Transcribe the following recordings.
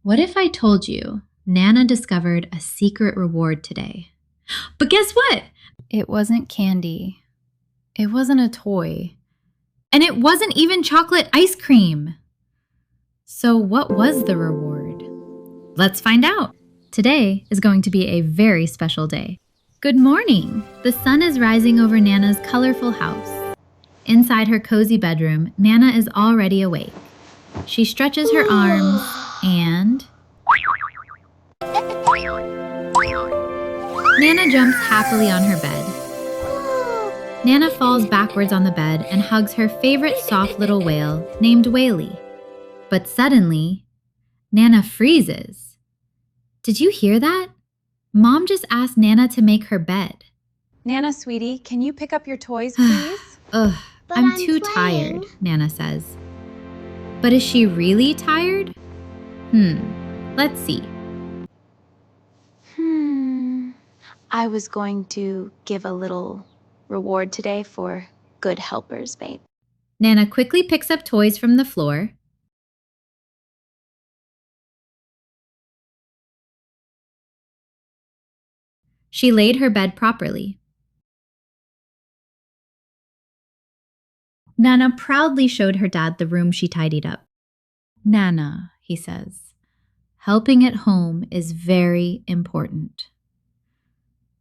What if I told you Nana discovered a secret reward today? But guess what? It wasn't candy. It wasn't a toy. And it wasn't even chocolate ice cream. So what was the reward? Let's find out. Today is going to be a very special day. Good morning. The sun is rising over Nana's colorful house. Inside her cozy bedroom, Nana is already awake. She stretches her arms and Nana jumps happily on her bed. Nana falls backwards on the bed and hugs her favorite soft little whale named Whaley. But suddenly, Nana freezes. Did you hear that? Mom just asked Nana to make her bed. Nana, sweetie, can you pick up your toys, please? Ugh, I'm too tired, Nana says. But is she really tired? Let's see. I was going to give a little reward today for good helpers, babe. Nana quickly picks up toys from the floor. She laid her bed properly. Nana proudly showed her dad the room she tidied up. Nana, he says, helping at home is very important.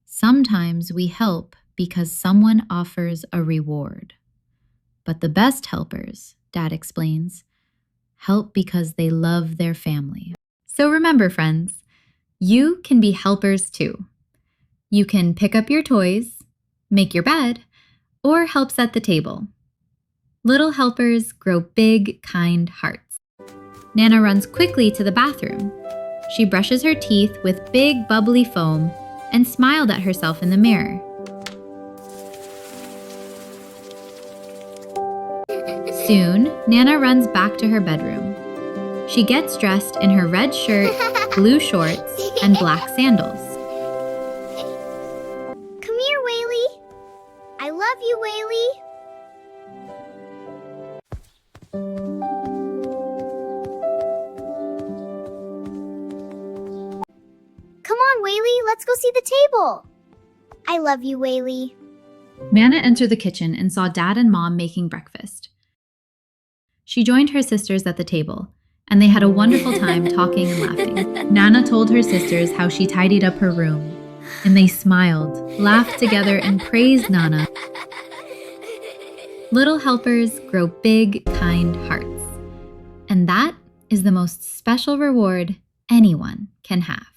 Sometimes we help because someone offers a reward. But the best helpers, Dad explains, help because they love their family. So remember, friends, you can be helpers too. You can pick up your toys, make your bed, or help set the table. Little helpers grow big, kind hearts. Nana runs quickly to the bathroom. She brushes her teeth with big, bubbly foam and smiled at herself in the mirror. Soon, Nana runs back to her bedroom. She gets dressed in her red shirt, blue shorts, and black sandals. Come here, Whaley. I love you, Whaley. Come on, Whaley, let's go see the table. I love you, Whaley. Nana entered the kitchen and saw Dad and Mom making breakfast. She joined her sisters at the table, and they had a wonderful time talking and laughing. Nana told her sisters how she tidied up her room, and they smiled, laughed together, and praised Nana. Little helpers grow big, kind hearts, and that is the most special reward anyone can have.